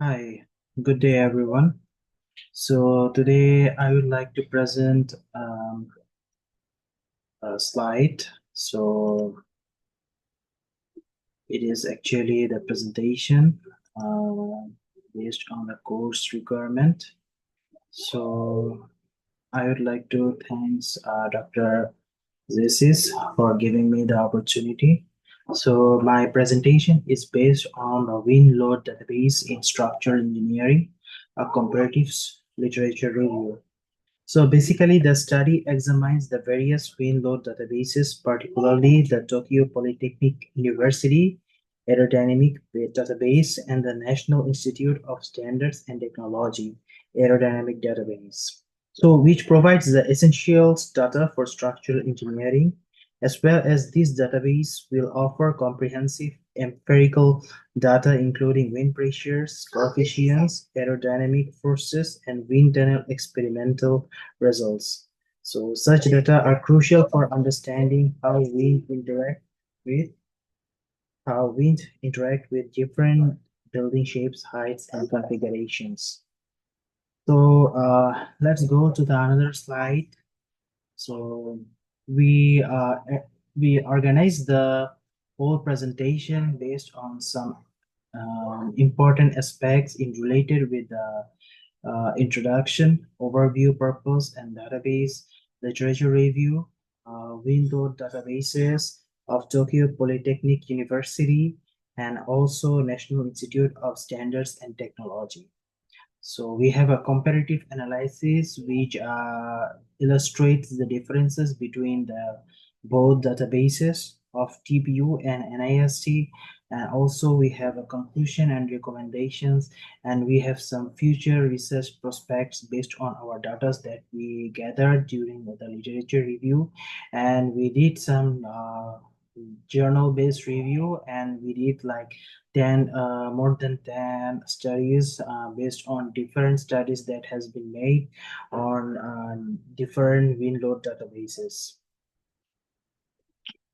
Hi, good day everyone. So today I would like to present a slide. So it is actually the presentation uh, based on the course requirement. So I would like to thanks Dr. Zesis for giving me the opportunity. So my presentation is based on the wind load database in structural engineering, a comparative literature review. So basically, the study examines the various wind load databases, particularly the Tokyo Polytechnic University Aerodynamic Database and the National Institute of Standards and Technology Aerodynamic Database. So which provides the essentials data for structural engineering, as well as this database will offer comprehensive empirical data including wind pressures, coefficients, aerodynamic forces, and wind tunnel experimental results. So such data are crucial for understanding with how wind interact with different building shapes, heights, and configurations. So let's go to the another slide. So we uh, eh, we organize the whole presentation based on some important aspects in related with the introduction, overview, purpose, and database, literature review, window databases of Tokyo Polytechnic University, and also National Institute of Standards and Technology. So we have a comparative analysis which illustrates the differences between the both databases of TPU and NIST. And also we have a conclusion and recommendations, and we have some future research prospects based on our data that we gathered during the literature review. And we did some journal-based review, and we did like 10 more than 10 studies based on different studies that has been made on different wind load databases.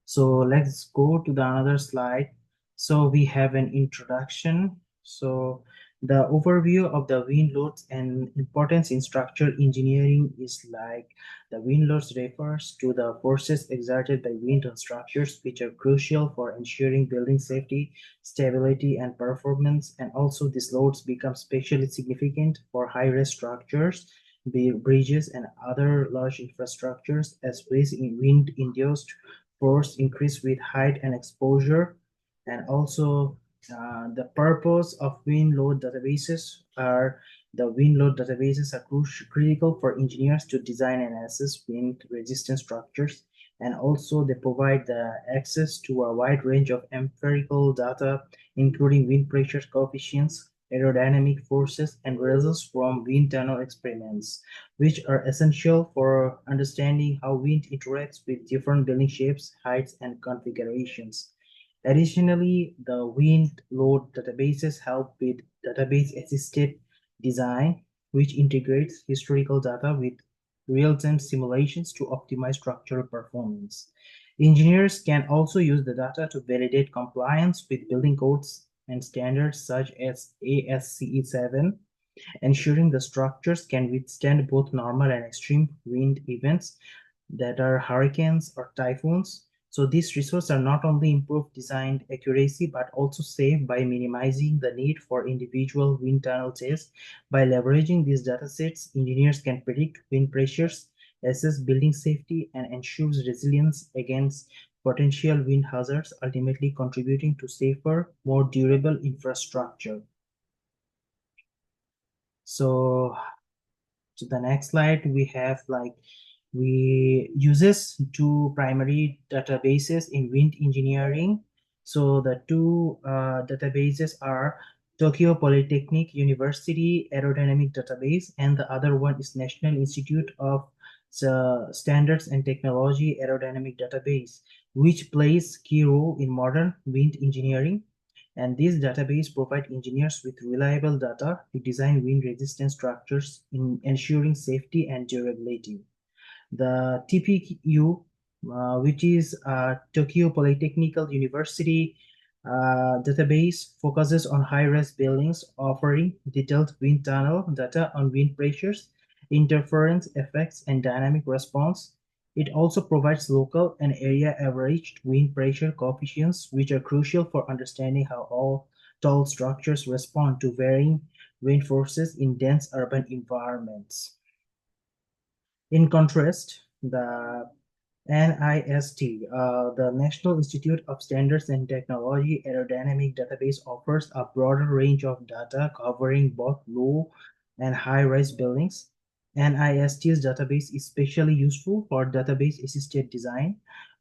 So let's go to the another slide. So we have an introduction. So the overview of the wind loads and importance in structural engineering is like the wind loads refers to the forces exerted by wind on structures which are crucial for ensuring building safety, stability, and performance. And also these loads become especially significant for high-rise structures, bridges, and other large infrastructures as wind-induced force increase with height and exposure. And also the purpose of wind load databases are the wind load databases are critical for engineers to design and assess wind resistant structures, and also they provide the access to a wide range of empirical data including wind pressure coefficients, aerodynamic forces, and results from wind tunnel experiments, which are essential for understanding how wind interacts with different building shapes, heights, and configurations. Additionally, the wind load databases help with database-assisted design, which integrates historical data with real-time simulations to optimize structural performance. Engineers can also use the data to validate compliance with building codes and standards such as ASCE 7, ensuring the structures can withstand both normal and extreme wind events that are hurricanes or typhoons. So these resources are not only improve design accuracy but also save by minimizing the need for individual wind tunnel tests. By leveraging these datasets, engineers can predict wind pressures, assess building safety, and ensure resilience against potential wind hazards, ultimately contributing to safer, more durable infrastructure. So to the next slide, we have like we uses two primary databases in wind engineering. So the two databases are Tokyo Polytechnic University Aerodynamic Database, and the other one is National Institute of Standards and Technology Aerodynamic Database, which plays key role in modern wind engineering. And these databases provide engineers with reliable data to design wind-resistant structures in ensuring safety and durability. The TPU, which is Tokyo Polytechnical University Database focuses on high-rise buildings, offering detailed wind tunnel data on wind pressures, interference effects, and dynamic response. It also provides local and area averaged wind pressure coefficients, which are crucial for understanding how all tall structures respond to varying wind forces in dense urban environments. In contrast, the NIST, the National Institute of Standards and Technology Aerodynamic Database, offers a broader range of data covering both low and high-rise buildings. NIST's database is especially useful for database-assisted design,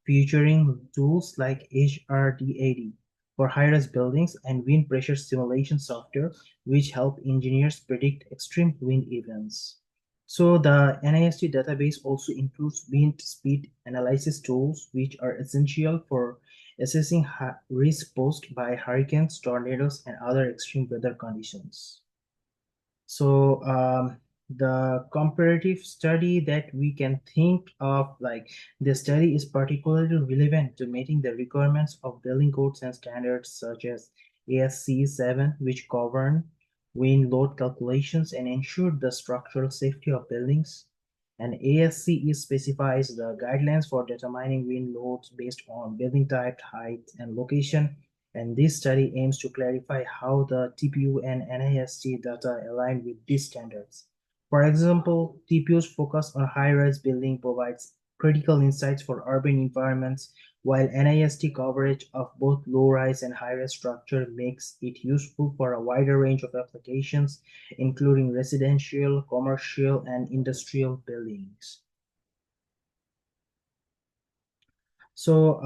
featuring tools like HRDAD for high-rise buildings and wind pressure simulation software, which help engineers predict extreme wind events. So the NIST database also includes wind speed analysis tools, which are essential for assessing risk posed by hurricanes, tornadoes, and other extreme weather conditions. So the comparative study that we can think of, like the study is particularly relevant to meeting the requirements of building codes and standards such as ASCE 7, which govern wind load calculations and ensure the structural safety of buildings. And ASCE specifies the guidelines for determining wind loads based on building type, height, and location, and this study aims to clarify how the TPU and NIST data align with these standards. For example, TPU's focus on high-rise building provides critical insights for urban environments, while NIST coverage of both low-rise and high-rise structure makes it useful for a wider range of applications, including residential, commercial, and industrial buildings. So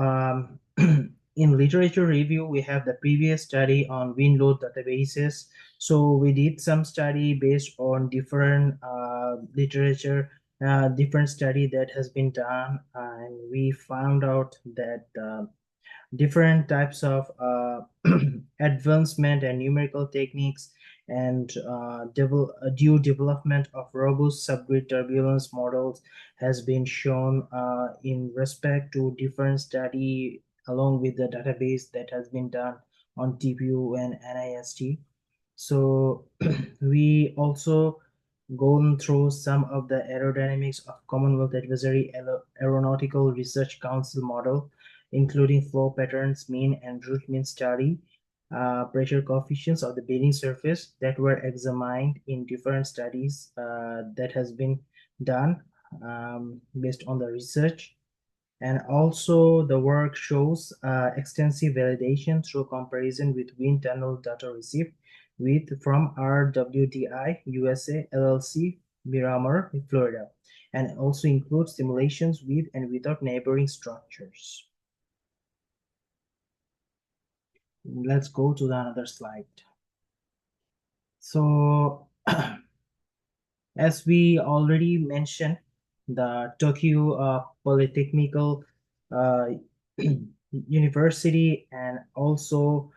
in literature review, we have the previous study on wind load databases. So we did some study based on different literature, different study that has been done, and we found out that different types of advancement and numerical techniques and due development of robust subgrid turbulence models has been shown in respect to different study along with the database that has been done on TPU and NIST. So we also gone through some of the aerodynamics of Commonwealth Advisory Aeronautical Research Council model, including flow patterns, mean and root mean study, pressure coefficients of the building surface that were examined in different studies that has been done based on the research. And also the work shows extensive validation through comparison with wind tunnel data received from RWDI USA LLC, Miramar, Florida, and also includes simulations with and without neighboring structures. Let's go to the another slide. So as we already mentioned, the Tokyo Polytechnic University, and also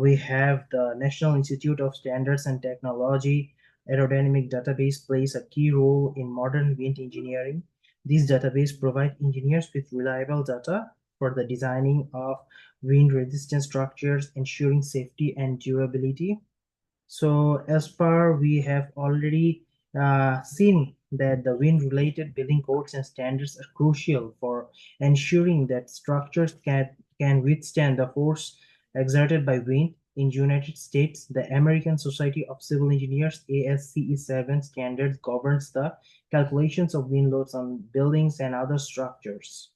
we have the National Institute of Standards and Technology Aerodynamic Database plays a key role in modern wind engineering. This database provides engineers with reliable data for the designing of wind-resistant structures, ensuring safety and durability. So as far we have already seen that the wind-related building codes and standards are crucial for ensuring that structures can withstand the force exerted by wind. In United States, the American Society of Civil Engineers ASCE 7 standards governs the calculations of wind loads on buildings and other structures.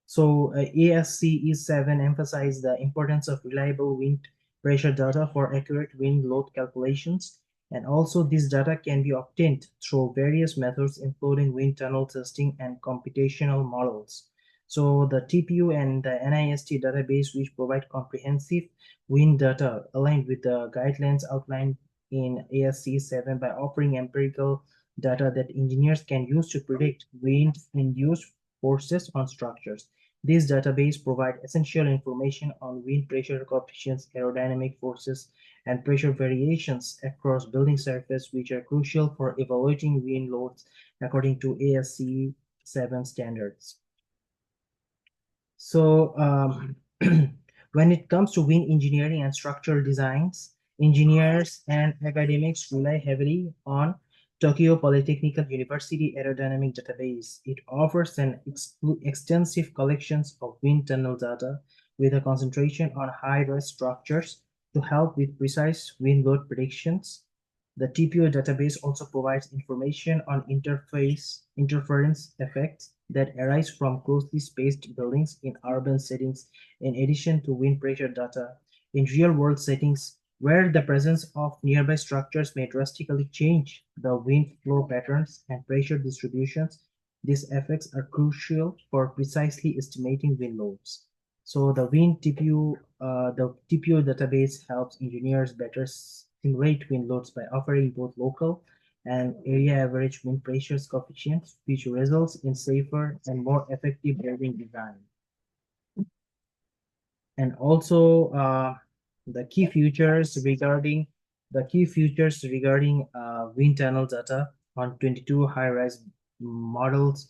So ASCE 7 emphasizes the importance of reliable wind pressure data for accurate wind load calculations. And also this data can be obtained through various methods, including wind tunnel testing and computational models. So the TPU and the NIST database, which provide comprehensive wind data aligned with the guidelines outlined in ASCE 7 by offering empirical data that engineers can use to predict wind-induced forces on structures. These databases provide essential information on wind pressure coefficients, aerodynamic forces, and pressure variations across building surface, which are crucial for evaluating wind loads according to ASCE 7 standards. So When it comes to wind engineering and structural designs, engineers and academics rely heavily on Tokyo Polytechnic University Aerodynamic Database. It offers an extensive collections of wind tunnel data with a concentration on high-rise structures to help with precise wind load predictions. The TPO database also provides information on interference effects that arise from closely spaced buildings in urban settings, in addition to wind pressure data in real-world settings where the presence of nearby structures may drastically change the wind flow patterns and pressure distributions. These effects are crucial for precisely estimating wind loads. So the TPO database helps engineers better simulate wind loads by offering both local and area average wind pressures coefficients, which results in safer and more effective building design. And also the key features regarding wind tunnel data on 22 high-rise models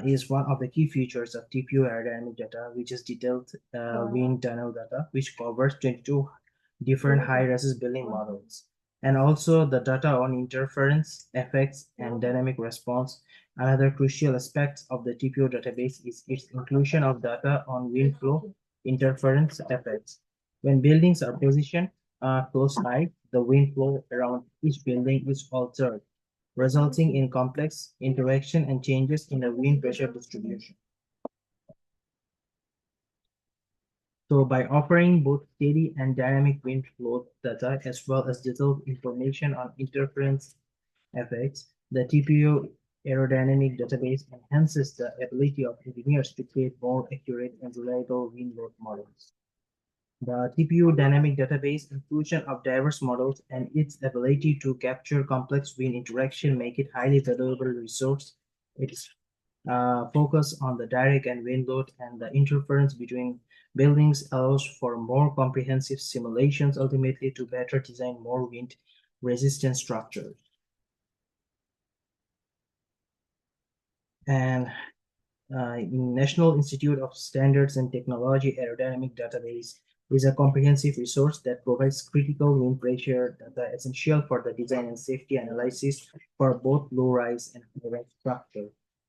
is one of the key features of TPU aerodynamic data, which is detailed wind tunnel data, which covers 22 different high-rises building models. And also the data on interference, effects, and dynamic response. Another crucial aspect of the TPO database is its inclusion of data on wind flow interference effects. When buildings are positioned close by, the wind flow around each building is altered, resulting in complex interaction and changes in the wind pressure distribution. So by offering both steady and dynamic wind flow data as well as detailed information on interference effects, the TPO aerodynamic database enhances the ability of engineers to create more accurate and reliable wind load models. The TPU dynamic database inclusion of diverse models and its ability to capture complex wind interaction make it highly valuable resource. Its focus on the direct and wind load and the interference between buildings allows for more comprehensive simulations, ultimately to better design more wind resistant structures. And National Institute of Standards and Technology Aerodynamic Database is a comprehensive resource that provides critical wind pressure data essential for the design and safety analysis for both low-rise and high-rise structure.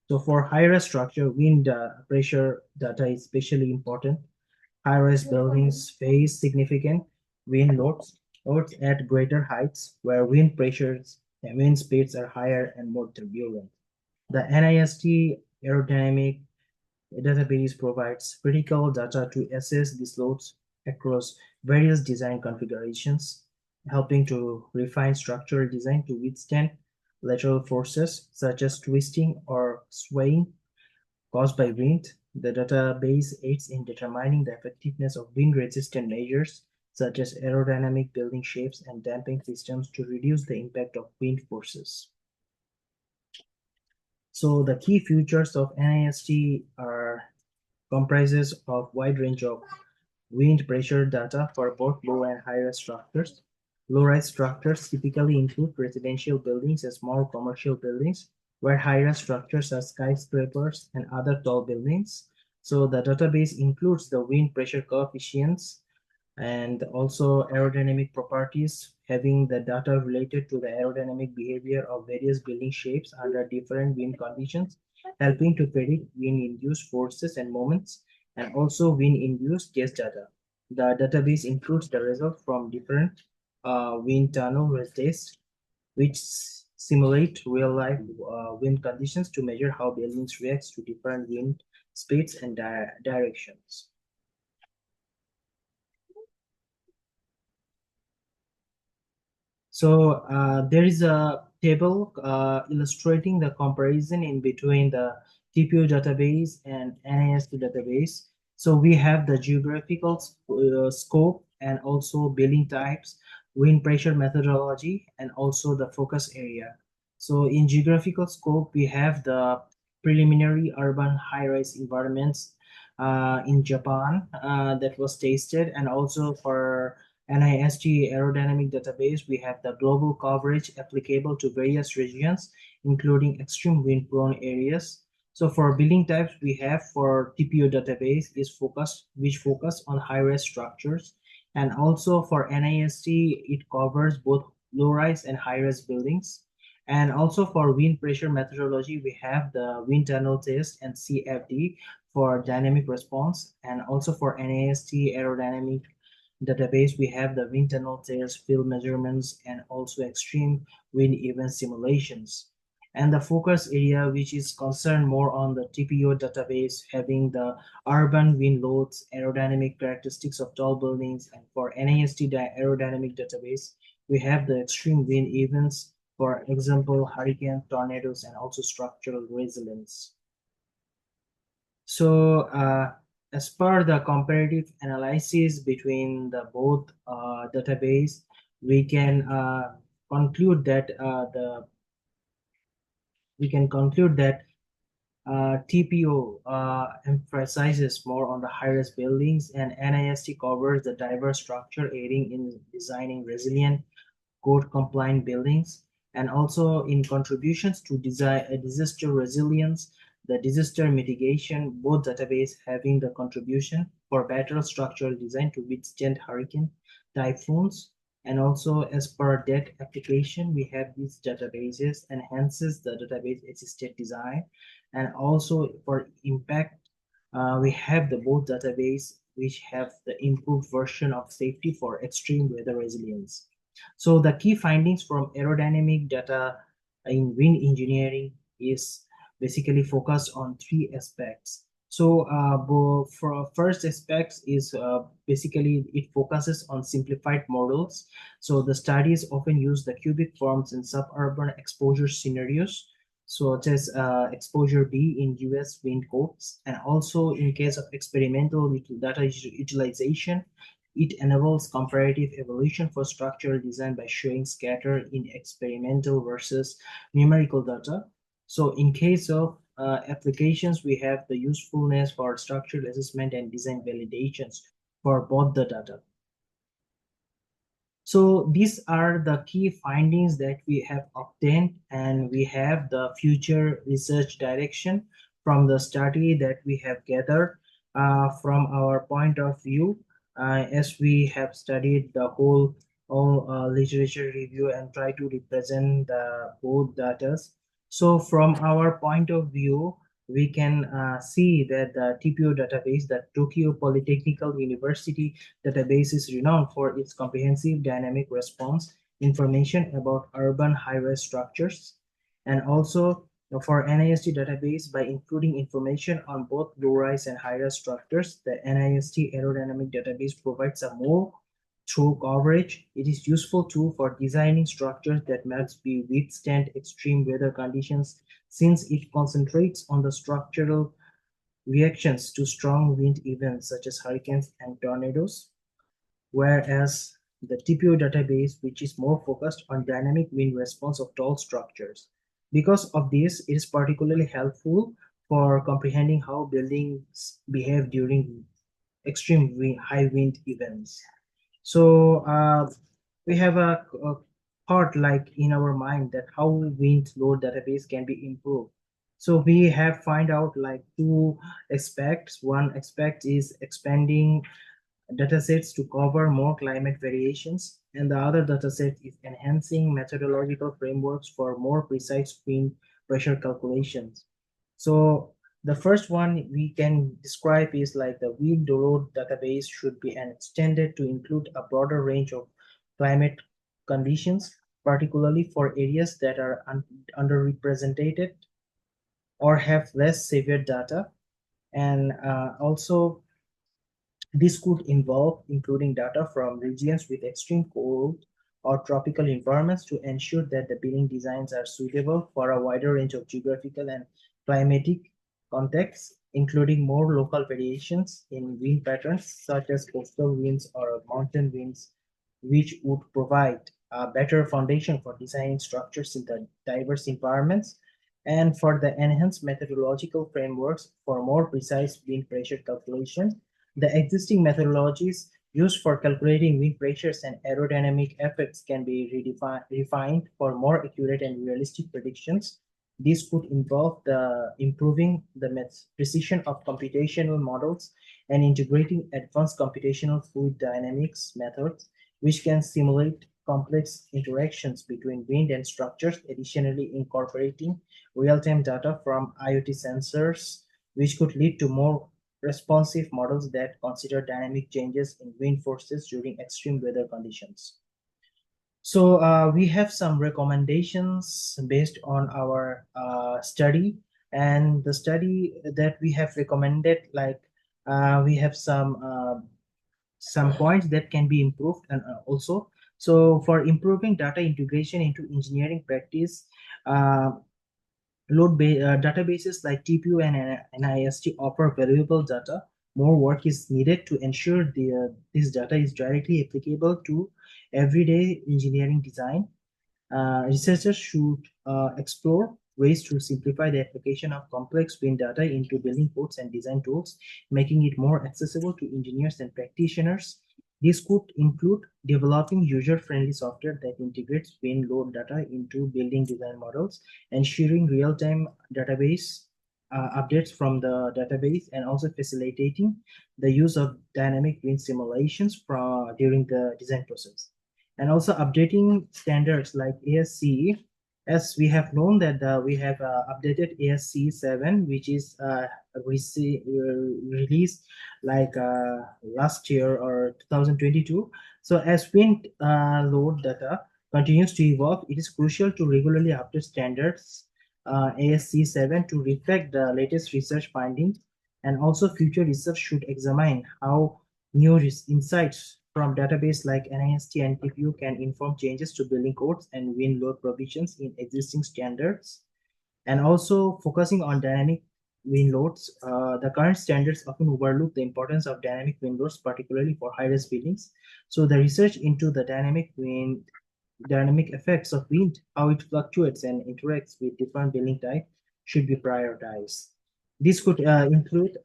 So for high-rise structure, wind pressure data is especially important. High-rise buildings face significant wind loads at greater heights where wind pressures and wind speeds are higher and more turbulent. The NIST aerodynamic database provides critical data to assess these loads across various design configurations, helping to refine structural design to withstand lateral forces such as twisting or swaying caused by wind. The database aids in determining the effectiveness of wind-resistant measures such as aerodynamic building shapes and damping systems to reduce the impact of wind forces. So the key features of NIST are comprises of wide range of wind pressure data for both low and high-rise structures. Low-rise structures typically include residential buildings and small commercial buildings, where high-rise structures are skyscrapers and other tall buildings. So the database includes the wind pressure coefficients and also aerodynamic properties, having the data related to the aerodynamic behavior of various building shapes under different wind conditions, helping to predict wind-induced forces and moments, and also wind-induced case data. The database includes the results from different wind tunnel tests, which simulate real-life wind conditions to measure how buildings react to different wind speeds and directions. So there is a table illustrating the comparison in between the TPO database and NIST database. So we have the geographical scope and also building types, wind pressure methodology, and also the focus area. So in geographical scope, we have the preliminary urban high-rise environments in Japan that was tested, and also for NIST aerodynamic database, we have the global coverage applicable to various regions, including extreme wind prone areas. So for building types, we have for TPO database which focus on high-rise structures, and also for NIST it covers both low-rise and high-rise buildings. And also for wind pressure methodology, we have the wind tunnel test and CFD for dynamic response, and also for NIST aerodynamic database, we have the wind tunnel test, field measurements, and also extreme wind event simulations. And the focus area, which is concerned more on the TPO database, having the urban wind loads, aerodynamic characteristics of tall buildings, and for NIST aerodynamic database, we have the extreme wind events, for example, hurricanes, tornadoes, and also structural resilience. So, as per the comparative analysis between the both database, we can conclude that TPO emphasizes more on the high-rise buildings, and NIST covers the diverse structure, aiding in designing resilient, code-compliant buildings, and also in contributions to design disaster resilience, the disaster mitigation, both database having the contribution for better structural design to withstand hurricane, typhoons, and also as per that application, we have these databases enhances the database assisted design, and also for impact, we have the both database which have the improved version of safety for extreme weather resilience. So the key findings from aerodynamic data in wind engineering is basically focused on three aspects. So for first aspects is basically it focuses on simplified models. So the studies often use the cubic forms in suburban exposure scenarios, such as exposure B in US wind codes, and also in case of experimental data utilization, it enables comparative evaluation for structural design by showing scatter in experimental versus numerical data. So in case of applications, we have the usefulness for structural assessment and design validations for both the data. So these are the key findings that we have obtained, and we have the future research direction from the study that we have gathered from our point of view, as we have studied the whole literature review and try to represent the both data. So from our point of view, we can see that the TPO database, the Tokyo Polytechnic University database, is renowned for its comprehensive dynamic response information about urban high-rise structures, and also for NIST database by including information on both low-rise and high-rise structures. The NIST aerodynamic database provides a more through coverage. It is useful tool for designing structures that must be withstand extreme weather conditions, since it concentrates on the structural reactions to strong wind events such as hurricanes and tornadoes, whereas the TPO database, which is more focused on dynamic wind response of tall structures. Because of this, it is particularly helpful for comprehending how buildings behave during extreme high wind events. So we have a thought like in our mind that how wind load database can be improved. So we have find out like two aspects. One aspect is expanding datasets to cover more climate variations, and the other dataset is enhancing methodological frameworks for more precise wind pressure calculations. So the first one we can describe is like the wind load database should be extended to include a broader range of climate conditions, particularly for areas that are underrepresented or have less severe data. And also this could involve including data from regions with extreme cold or tropical environments to ensure that the building designs are suitable for a wider range of geographical and climatic contexts, including more local variations in wind patterns, such as coastal winds or mountain winds, which would provide a better foundation for designing structures in the diverse environments, and for the enhanced methodological frameworks for more precise wind pressure calculation. The existing methodologies used for calculating wind pressures and aerodynamic effects can be refined for more accurate and realistic predictions. This could involve improving the precision of computational models and integrating advanced computational fluid dynamics methods, which can simulate complex interactions between wind and structures, additionally incorporating real-time data from IoT sensors, which could lead to more responsive models that consider dynamic changes in wind forces during extreme weather conditions. So we have some recommendations based on our study, and the study that we have recommended, like we have some points that can be improved, and also so for improving data integration into engineering practice, uh, databases like TPU and NIST offer valuable data. More work is needed to ensure this data is directly applicable to everyday engineering design. Researchers should explore ways to simplify the application of complex wind data into building codes and design tools, making it more accessible to engineers and practitioners. This could include developing user-friendly software that integrates wind load data into building design models, ensuring real-time database updates from the database, and also facilitating the use of dynamic wind simulations during the design process, and also updating standards like ASCE. As we have known that we have updated ASCE 7, which is released like last year or 2022. So as wind load data continues to evolve, it is crucial to regularly update standards ASCE 7 to reflect the latest research findings, and also future research should examine how new insights from database like NIST and TPU can inform changes to building codes and wind load provisions in existing standards. And also focusing on dynamic wind loads, the current standards often overlook the importance of dynamic wind loads, particularly for high-rise buildings. So the research into the dynamic effects of wind, how it fluctuates and interacts with different building types, should be prioritized. This could include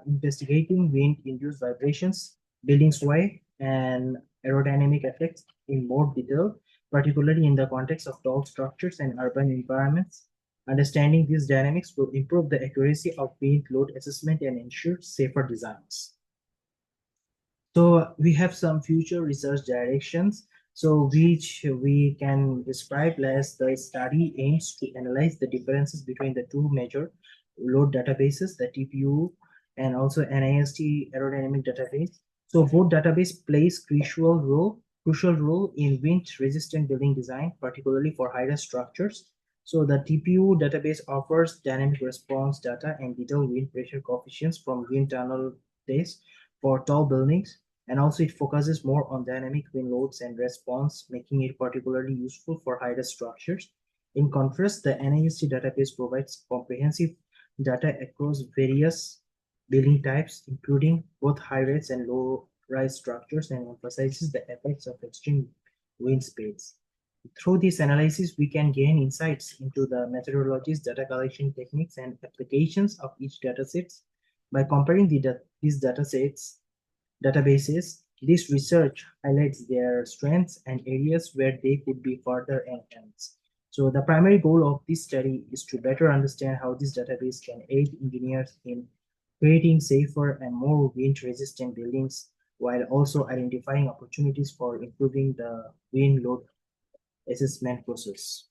investigating wind-induced vibrations, building sway, and aerodynamic effects in more detail, particularly in the context of tall structures and urban environments. Understanding these dynamics will improve the accuracy of wind load assessment and ensure safer designs. So we have some future research directions, so which we can describe as the study aims to analyze the differences between the two major load databases, the TPU and also NIST aerodynamic database. So both database plays crucial role in wind resistant building design, particularly for high-rise structures. So the TPU database offers dynamic response data and detailed wind pressure coefficients from wind tunnel tests for tall buildings, and also it focuses more on dynamic wind loads and response, making it particularly useful for high-rise structures. In contrast, the NIST database provides comprehensive data across various building types, including both high-rise and low-rise structures, and emphasizes the effects of extreme wind speeds. Through this analysis, we can gain insights into the methodologies, data collection techniques, and applications of each dataset. By comparing these databases, this research highlights their strengths and areas where they could be further enhanced. So the primary goal of this study is to better understand how this database can aid engineers in creating safer and more wind-resistant buildings, while also identifying opportunities for improving the wind load assessment process.